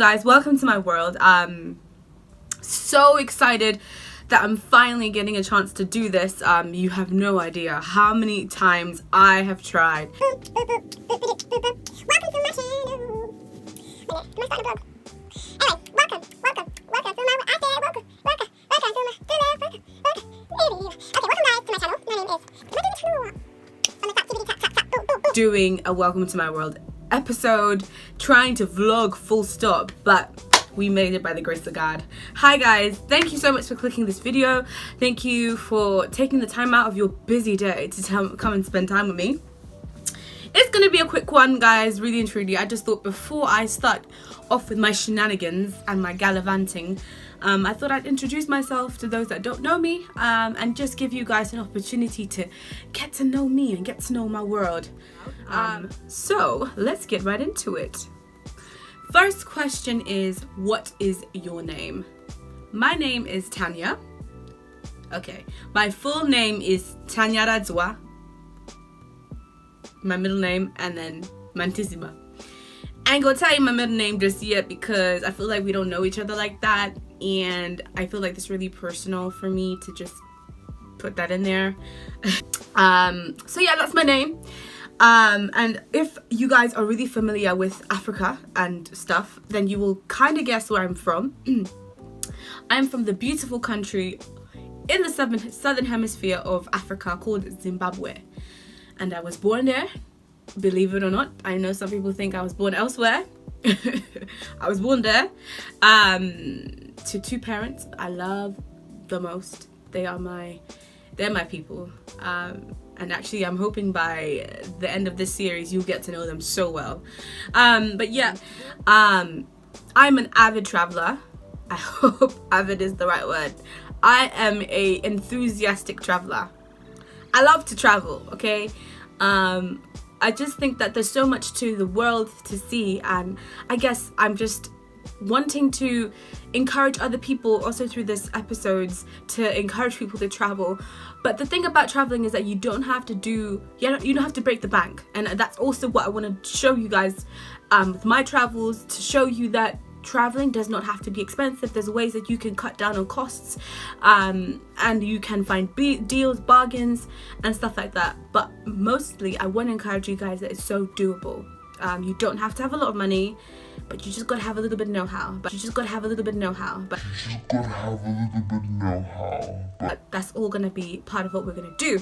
guys, welcome to my world. So excited that I'm finally getting a chance to do this. You have no idea how many times I have tried. Welcome to my channel. Wait, am I starting a blog? Anyway, welcome to my, I said welcome to my, Okay, welcome guys to my channel. My name is, Doing a welcome to my world episode, trying to vlog full stop, but we made it by the grace of God. Hi guys, thank you so much for clicking this video. Thank you for taking the time out of your busy day to come and spend time with me. It's gonna be a quick one, guys, really and truly. I just thought before I start off with my shenanigans and my gallivanting, I thought I'd introduce myself to those that don't know me, and just give you guys an opportunity to get to know me and get to know my world. So let's get right into it. First question is, what is your name? My name is Tanya. Okay, my full name is Tanya Radzwa. My middle name, and then Mantissima. I ain't gonna tell you my middle name just yet because I feel like we don't know each other like that, and I feel like it's really personal for me to just put that in there. So yeah, that's my name. And if you guys are really familiar with Africa and stuff, then you will kind of guess where I'm from. I'm from the beautiful country in the southern hemisphere of Africa called Zimbabwe. And I was born there, believe it or not. I know some people think I was born elsewhere. I was born there, to two parents I love the most. They're my people. And actually, I'm hoping by the end of this series, you'll get to know them so well. But yeah, I'm an avid traveler. I hope avid is the right word. I am a enthusiastic traveler. I love to travel, okay? I just think that there's so much to the world to see, and I guess I'm just wanting to encourage other people also through this episodes to encourage people to travel. But the thing about traveling is that you don't have to break the bank, and that's also what I want to show you guys with my travels, to show you that traveling does not have to be expensive. There's ways that you can cut down on costs, and you can find deals, bargains and stuff like that. But mostly I want to encourage you guys that it's so doable. You don't have to have a lot of money, but you just gotta have a little bit of know-how. But that's all gonna be part of what we're gonna do.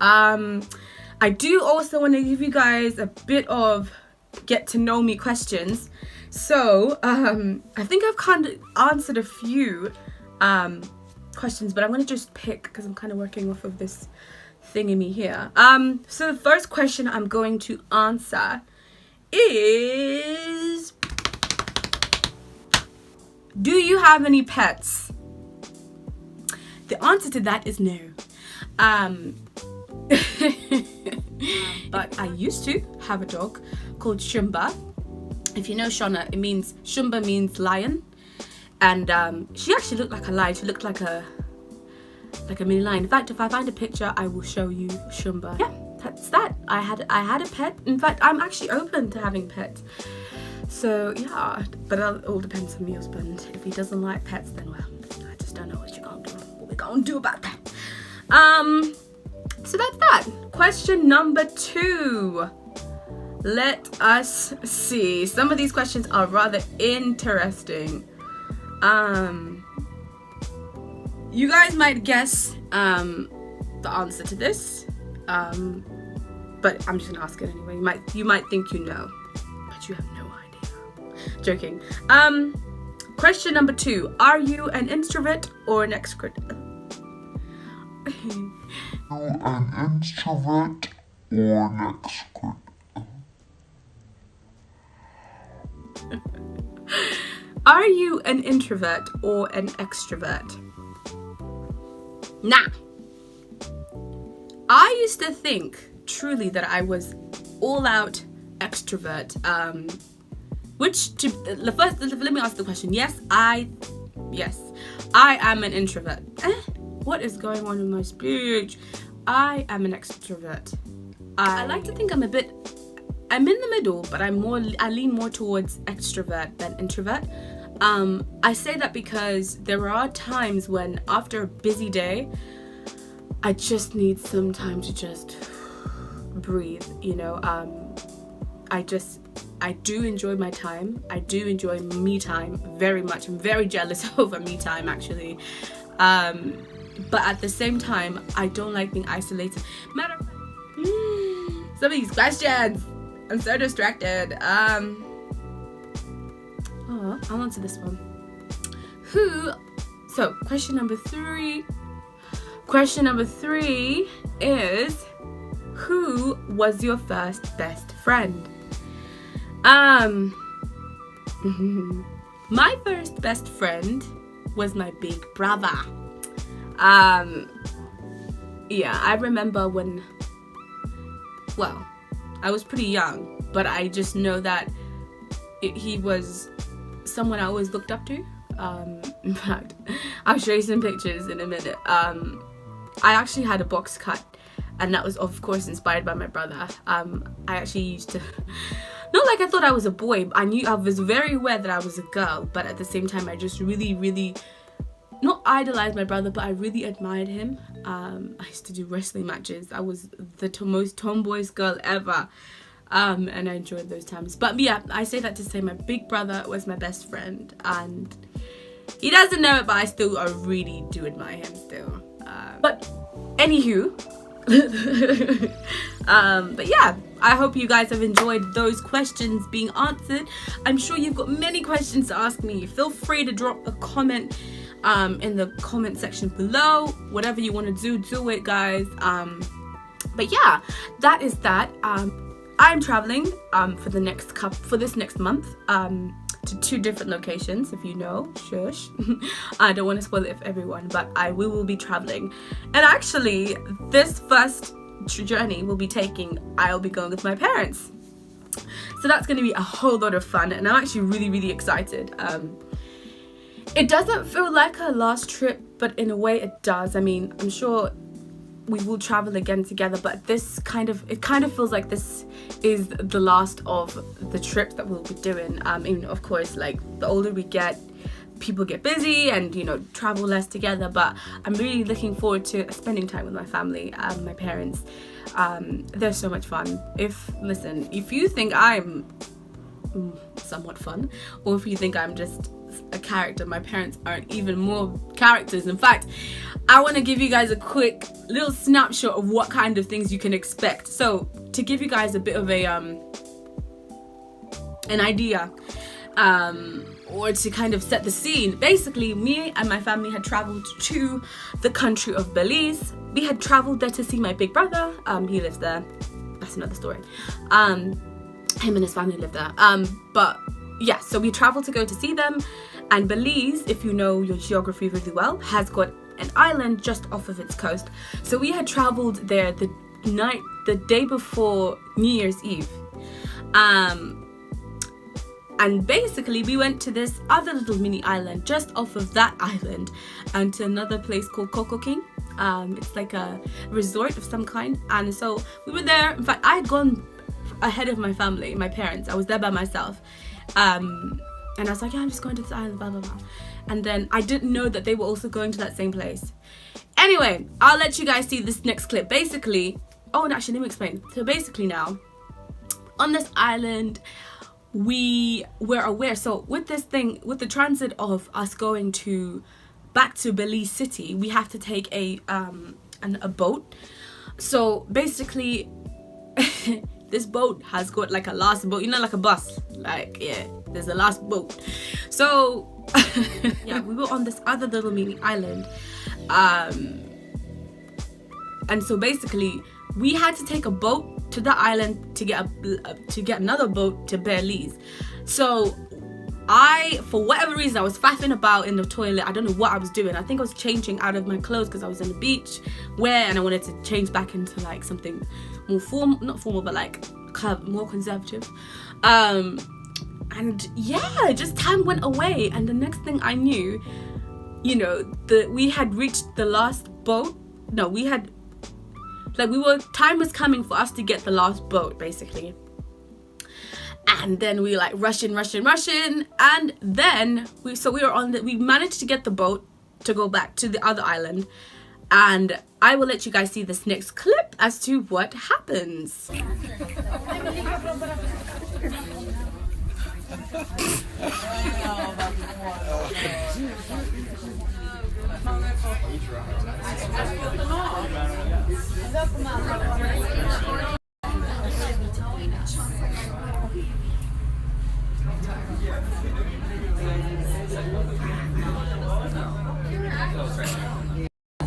I do also want to give you guys a bit of get to know me questions. So I think I've kind of answered a few questions, but I'm gonna just pick because I'm kind of working off of this thing in me here. So the first question I'm going to answer is, do you have any pets? The answer to that is no. But I used to have a dog called Shumba. If you know Shona, Shumba means lion, and she actually looked like a lion. She looked like a mini lion. In fact, if I find a picture, I will show you Shumba. Yeah, that's that. I had a pet. In fact, I'm actually open to having pets. So yeah, but it all depends on my husband. If he doesn't like pets, then well, I just don't know what we're gonna do about that. So that's that. Question number 2. Let us see. Some of these questions are rather interesting. You guys might guess the answer to this, but I'm just gonna ask it anyway. You might think you know, but you have no idea. Joking. Question number 2. Are you an introvert or an extrovert? An introvert or an extrovert? Are you an introvert or an extrovert? Nah. I used to think truly that I was all out extrovert. Let me ask the question. Yes, I am an introvert. What is going on with my speech? I am an extrovert. I like to think I'm a bit I'm in the middle, but I lean more towards extrovert than introvert. I say that because there are times when after a busy day, I just need some time to just breathe, you know. I do enjoy my time. I do enjoy me time very much. I'm very jealous over me time, actually. But at the same time, I don't like being isolated. Matter of fact, some of these questions, I'm so distracted. I'll answer this one. So question number three is, who was your first best friend? My first best friend was my big brother. Yeah, I remember when, well, I was pretty young, but I just know that he was someone I always looked up to. In fact, I'll show you some pictures in a minute. I actually had a box cut, and that was of course inspired by my brother. I actually used to, not like I thought I was a boy, I was very aware that I was a girl, but at the same time I just really not idolized my brother, but I really admired him. I used to do wrestling matches. I was the most tomboyish girl ever. And I enjoyed those times. But yeah, I say that to say my big brother was my best friend, and he doesn't know it, but I really do admire him still. But anywho, but yeah, I hope you guys have enjoyed those questions being answered. I'm sure you've got many questions to ask me. Feel free to drop a comment in the comment section below. Whatever you want to do it, guys. But yeah, that is that. I'm traveling for this next month to 2 different locations. If you know, shush. I don't want to spoil it for everyone, but we will be traveling. And actually, this first journey I'll be going with my parents. So that's going to be a whole lot of fun, and I'm actually really excited. It doesn't feel like our last trip, but in a way it does. I mean, I'm sure we will travel again together, but it kind of feels like this is the last of the trips that we'll be doing. Of course, like the older we get, people get busy and travel less together, but I'm really looking forward to spending time with my family, my parents. They're so much fun. If you think I'm somewhat fun, or if you think I'm just a character, my parents aren't even more characters. In fact, I want to give you guys a quick little snapshot of what kind of things you can expect. So to give you guys a bit of an idea, or to kind of set the scene, basically me and my family had traveled to the country of Belize. We had traveled there to see my big brother. He lives there. That's another story. Him and his family live there. But yeah, so we traveled to go to see them. And Belize, if you know your geography really well, has got an island just off of its coast. So we had traveled there the day before New Year's Eve. And basically we went to this other little mini island just off of that island, and to another place called Coco King. It's like a resort of some kind. And so we were there. In fact, I had gone ahead of my family, my parents. I was there by myself. And I was like, yeah, I'm just going to this island, blah, blah, blah. And then I didn't know that they were also going to that same place. Anyway, I'll let you guys see this next clip. Basically, and actually, let me explain. So basically now, on this island, we were aware. So with the transit of us going back to Belize City, we have to take a boat. So basically, this boat has got like a last boat, like a bus. Like, yeah, there's a last boat. So yeah, we were on this other little mini island. And so basically we had to take a boat to the island to get another boat to Belize. So for whatever reason, I was faffing about in the toilet. I don't know what I was doing. I think I was changing out of my clothes because I was in the beach wear, and I wanted to change back into like something more not formal, but like more conservative. And yeah, just time went away, and the next thing I knew, we had reached the last boat. No, time was coming for us to get the last boat, basically. and then we like rushing, and then we managed to get the boat to go back to the other island, and I will let you guys see this next clip as to what happens.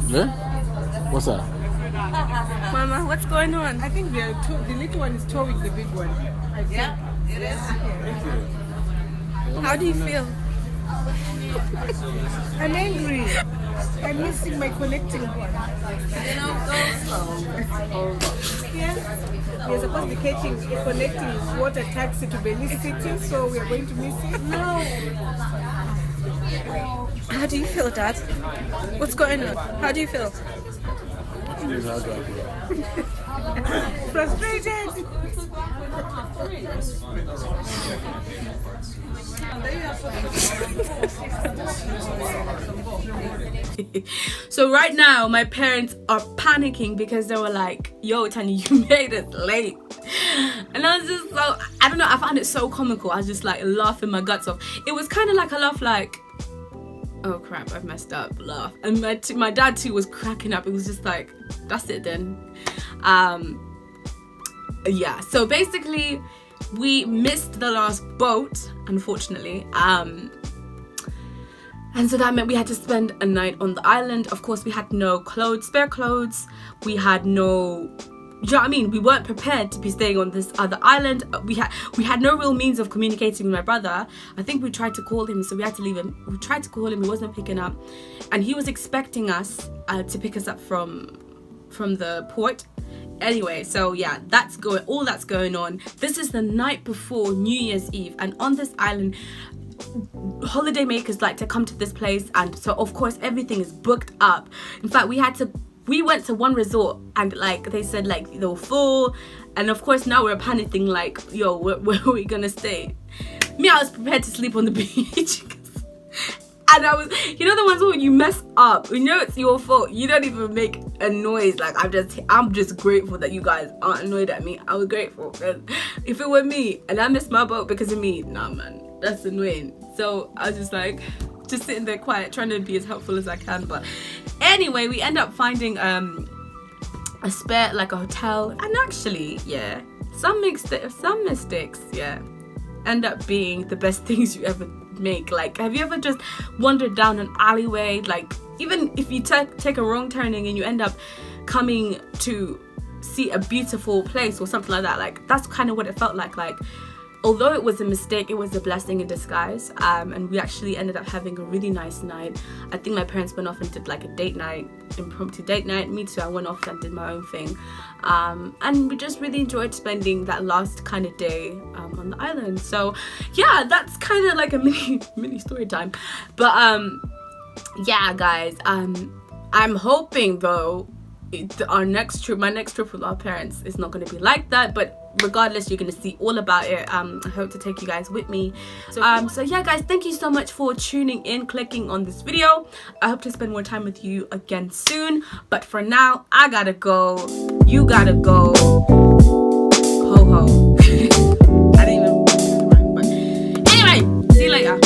Yeah? What's that? Mama, what's going on? I think the little one is towing the big one. Yeah, it is. How do you feel? I'm angry. I'm missing my connecting one. You know, go slow. Yeah. We're supposed to be connecting water taxi to Belize City, so we are going to miss it. No. How do you feel, Dad? What's going on? How do you feel? Frustrated. So right now my parents are panicking because they were like, yo Tanya, you made it late. And I was just so, I don't know, I found it so comical. I was just like laughing my guts off. It was kind of like a laugh like, oh crap, I've messed up, laugh. And my dad too was cracking up. It was just like, that's it then. Yeah, so basically we missed the last boat, unfortunately. And so that meant we had to spend a night on the island. Of course, we had no clothes, spare clothes. We had no, do you know what I mean? We weren't prepared to be staying on this other island. We had no real means of communicating with my brother. I think we tried to call him, so we had to leave him. We tried to call him, he wasn't picking up. And he was expecting us to pick us up from the port. Anyway, so yeah, all that's going on. This is the night before New Year's Eve, and on this island, holiday makers like to come to this place, and so of course everything is booked up. In fact, we went to one resort and like they said like they were full, and of course now we're panicking like, yo, where are we gonna stay? Me, I was prepared to sleep on the beach. And I was, you know, the ones where you mess up, you know it's your fault, you don't even make a noise. Like I'm just grateful that you guys aren't annoyed at me. I was grateful, because if it were me and I missed my boat because of me, nah man, that's annoying. So I was just like, just sitting there quiet, trying to be as helpful as I can. But anyway, we end up finding a spare, like a hotel, and actually, yeah, some mistakes, yeah, end up being the best things you ever make. Like, have you ever just wandered down an alleyway, like even if you take a wrong turning and you end up coming to see a beautiful place or something like that? Like, that's kind of what it felt like although it was a mistake, it was a blessing in disguise. And we actually ended up having a really nice night. I think my parents went off and did like a date night, impromptu date night. Me too, I went off and did my own thing. And we just really enjoyed spending that last kind of day on the island. So yeah, that's kind of like a mini story time. But yeah guys, I'm hoping though my next trip with our parents is not going to be like that, but regardless, you're going to see all about it. I hope to take you guys with me. So yeah guys, thank you so much for tuning in, clicking on this video. I hope to spend more time with you again soon, but for now I gotta go, you gotta go, ho ho. I didn't even, but anyway, see you later.